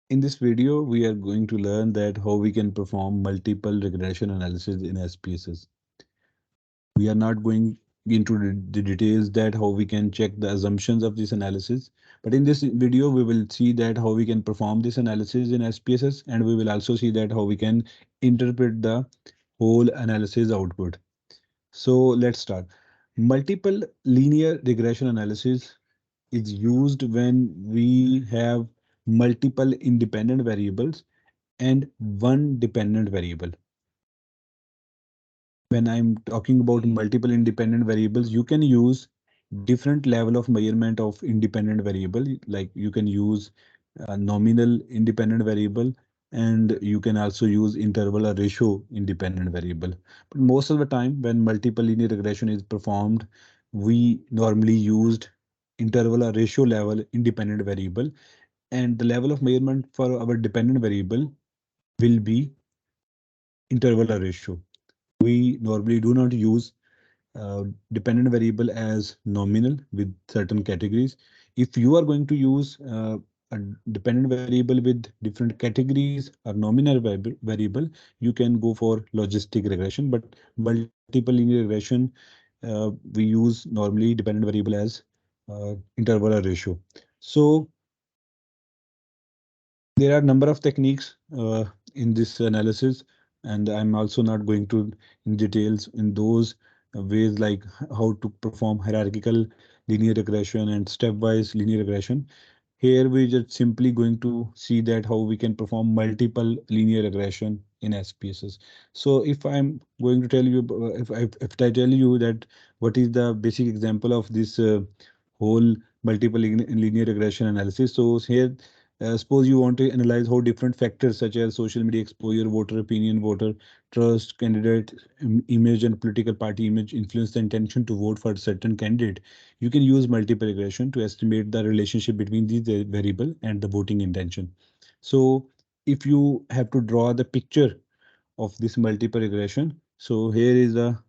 In this video, we are going to learn that how we can perform multiple regression analysis in SPSS. We are not going into the details that how we can check the assumptions of this analysis, but in this video, we will see that how we can perform this analysis in SPSS, and we will also see that how we can interpret the whole analysis output. So let's start. Multiple linear regression analysis is used when we have multiple independent variables and one dependent variable. When I'm talking about multiple independent variables, you can use different level of measurement of independent variable. Like you can use nominal independent variable, and you can also use interval or ratio independent variable. But most of the time, when multiple linear regression is performed, we normally used interval or ratio level independent variable, and the level of measurement for our dependent variable will be interval or ratio. We normally do not use dependent variable as nominal with certain categories. If you are going to use a dependent variable with different categories or nominal variable, you can go for logistic regression. But multiple linear regression, we use normally dependent variable as interval or ratio. So there are number of techniques in this analysis, and I'm also not going to in details in those ways, like how to perform hierarchical linear regression and stepwise linear regression. Here we just simply going to see that how we can perform multiple linear regression in SPSS. So if I'm going to tell you, if I tell you that what is the basic example of this whole multiple linear regression analysis. So here, suppose you want to analyze how different factors such as social media exposure, voter opinion, voter trust, candidate image, and political party image influence the intention to vote for a certain candidate. You can use multiple regression to estimate the relationship between these variable and the voting intention. So if you have to draw the picture of this multiple regression, so here is a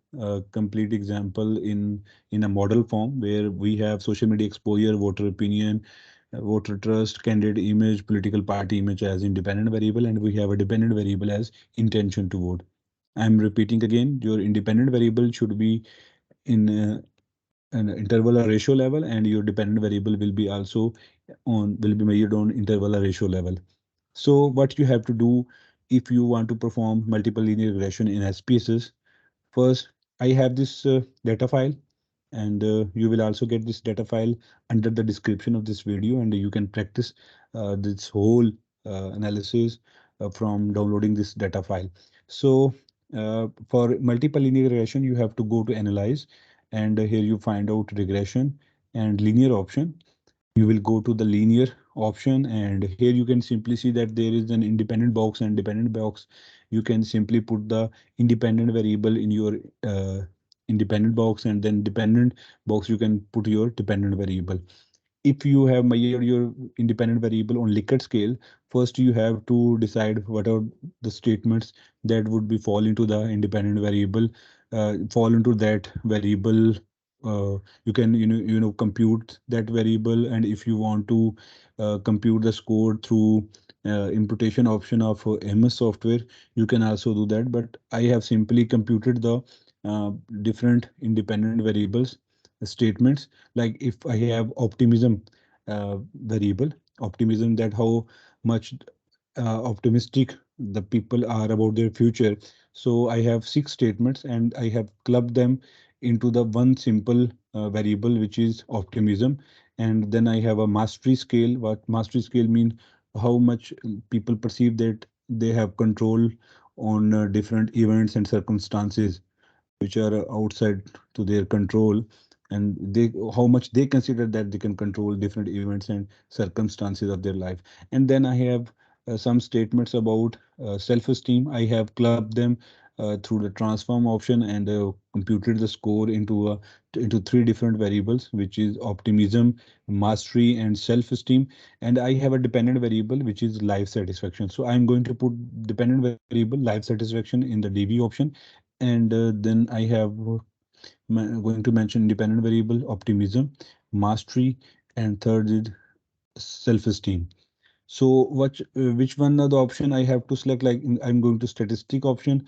complete example in a model form where we have social media exposure, voter opinion, voter trust, candidate image, political party image as independent variable, and we have a dependent variable as intention to vote. I'm repeating again, your independent variable should be in an interval or ratio level, and your dependent variable will be also will be measured on interval or ratio level. So what you have to do if you want to perform multiple linear regression in SPSS, first I have this data file, and you will also get this data file under the description of this video, and you can practice this whole analysis from downloading this data file. So for multiple linear regression, you have to go to analyze, and here you find out regression and linear option. You will go to the linear option, and here you can simply see that there is an independent box and dependent box. You can simply put the independent variable in your independent box, and then dependent box you can put your dependent variable. If you have measured your independent variable on Likert scale, first you have to decide what are the statements that would be fall into the independent variable, fall into that variable. You can compute that variable, and if you want to compute the score through imputation option of MS software, you can also do that. But I have simply computed the different independent variables statements. Like if I have optimism variable, optimism, that how much optimistic the people are about their future. So I have six statements, and I have clubbed them into the one simple variable, which is optimism. And then I have a mastery scale. What mastery scale mean? How much people perceive that they have control on different events and circumstances which are outside to their control, and they how much they consider that they can control different events and circumstances of their life. And then I have some statements about self-esteem. I have clubbed them through the transform option, and computed the score into three different variables, which is optimism, mastery, and self-esteem. And I have a dependent variable, which is life satisfaction. So I'm going to put dependent variable life satisfaction in the DV option. And then I have going to mention independent variable optimism, mastery, and third is self-esteem. So which one are the option I have to select? Like I'm going to statistic option.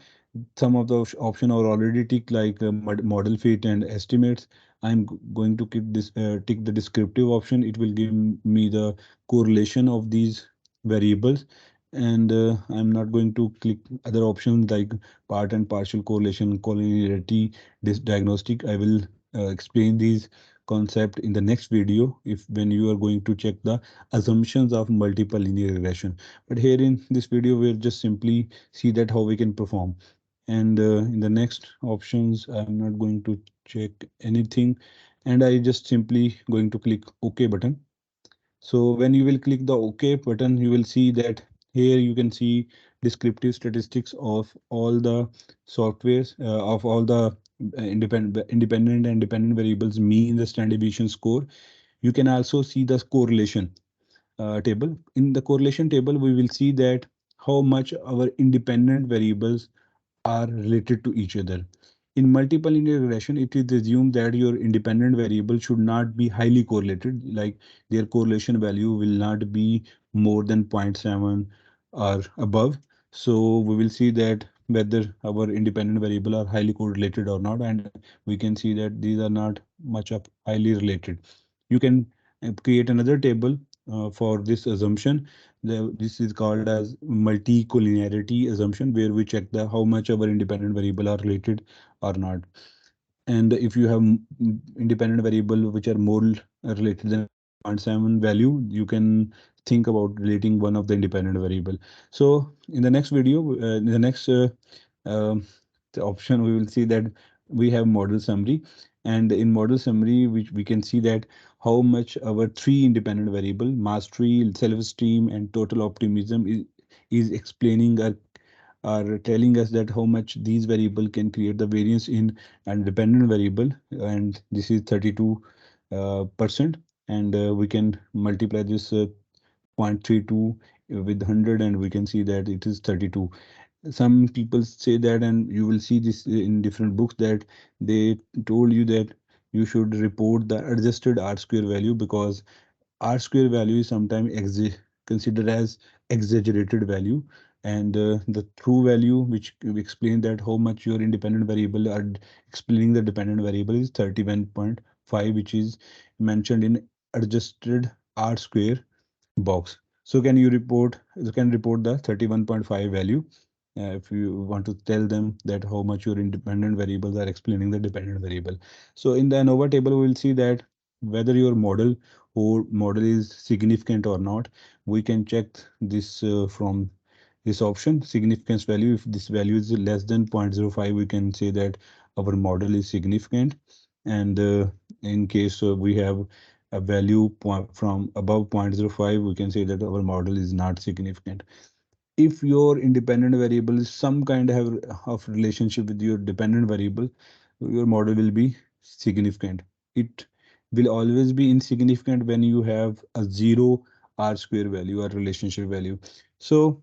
Some of the option are already ticked, like model fit and estimates. I'm going to tick the descriptive option. It will give me the correlation of these variables. And I'm not going to click other options like part and partial correlation, collinearity, this diagnostic. I will explain these concept in the next video, if when you are going to check the assumptions of multiple linear regression. But here in this video we'll just simply see that how we can perform. And in the next options I'm not going to check anything, and I just simply going to click OK button. So when you will click the OK button, you will see that here you can see descriptive statistics of all the softwares, of all the independent and dependent variables, mean, the standard deviation score. You can also see the correlation table. In the correlation table, we will see that how much our independent variables are related to each other. In multiple linear regression, it is assumed that your independent variable should not be highly correlated, like their correlation value will not be more than zero point 0.7 or above. So we will see that whether our independent variable are highly correlated or not, and we can see that these are not much of highly related. You can create another table for this assumption. This is called as multi-collinearity assumption, where we check the how much our independent variable are related or not. And if you have independent variable which are more related than zero point 0.7 value, you can think about relating one of the independent variable. So in the next video, in the next um, the option, we will see that we have model summary. And in model summary, which we can see that how much our three independent variable, mastery, self-esteem, and total optimism, is explaining are telling us that how much these variable can create the variance in and dependent variable. And this is 32 percent. And we can multiply this 0.32 with 100, and we can see that it is 32. Some people say that, and you will see this in different books, that they told you that you should report the adjusted r square value, because r square value is sometimes considered as exaggerated value. And the true value, which we explain that how much your independent variable are explaining the dependent variable, is 31.5, which is mentioned in adjusted r square box. So can you report, you can report the 31.5 value if you want to tell them that how much your independent variables are explaining the dependent variable. So in the ANOVA table, we will see that whether your model is significant or not. We can check this from this option, significance value. If this value is less than zero point zero 0.05, we can say that our model is significant. And in case we have a value from above zero point zero 0.05, we can say that our model is not significant. If your independent variable is some kind of relationship with your dependent variable, your model will be significant. It will always be insignificant when you have a zero r square value or relationship value. So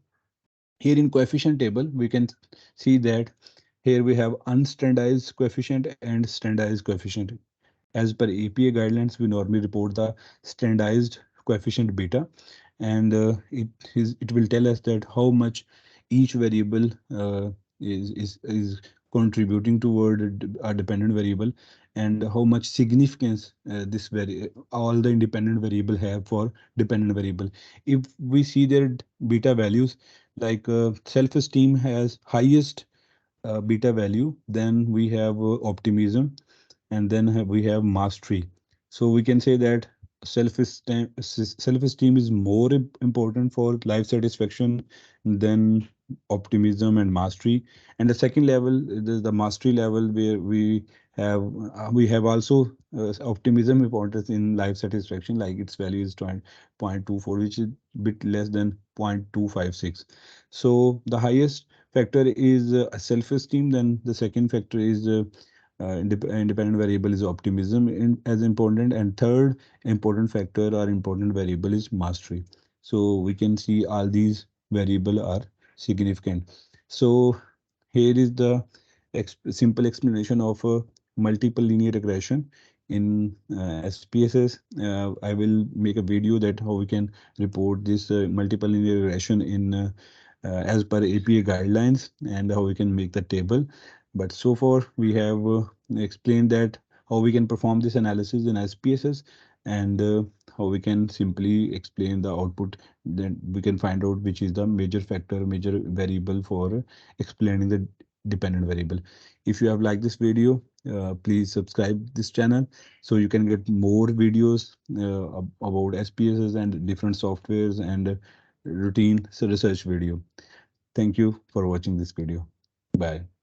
here in coefficient table, we can see that here we have unstandardized coefficient and standardized coefficient. As per APA guidelines, we normally report the standardized coefficient beta, and it will tell us that how much each variable is contributing toward a dependent variable, and how much significance all the independent variable have for dependent variable. If we see their beta values, like self-esteem has highest beta value, then we have optimism, and then we have mastery. So we can say that self esteem is more important for life satisfaction than optimism and mastery. And the second level is the mastery level, where have we have also optimism importance in life satisfaction, like its value is 0.24, which is bit less than 0.256. So the highest factor is self-esteem, then the second factor is independent variable is optimism as important, and third important factor or important variable is mastery. So we can see all these variable are significant. So here is the simple explanation of multiple linear regression. in SPSS. I will make a video that how we can report this multiple linear regression in as per APA guidelines, and how we can make the table. But so far we have explained that how we can perform this analysis in SPSS, and how we can simply explain the output. Then we can find out which is the major factor, major variable for explaining the dependent variable. If you have liked this video, please subscribe this channel so you can get more videos about SPSS and different softwares and routine research video. Thank you for watching this video. Bye.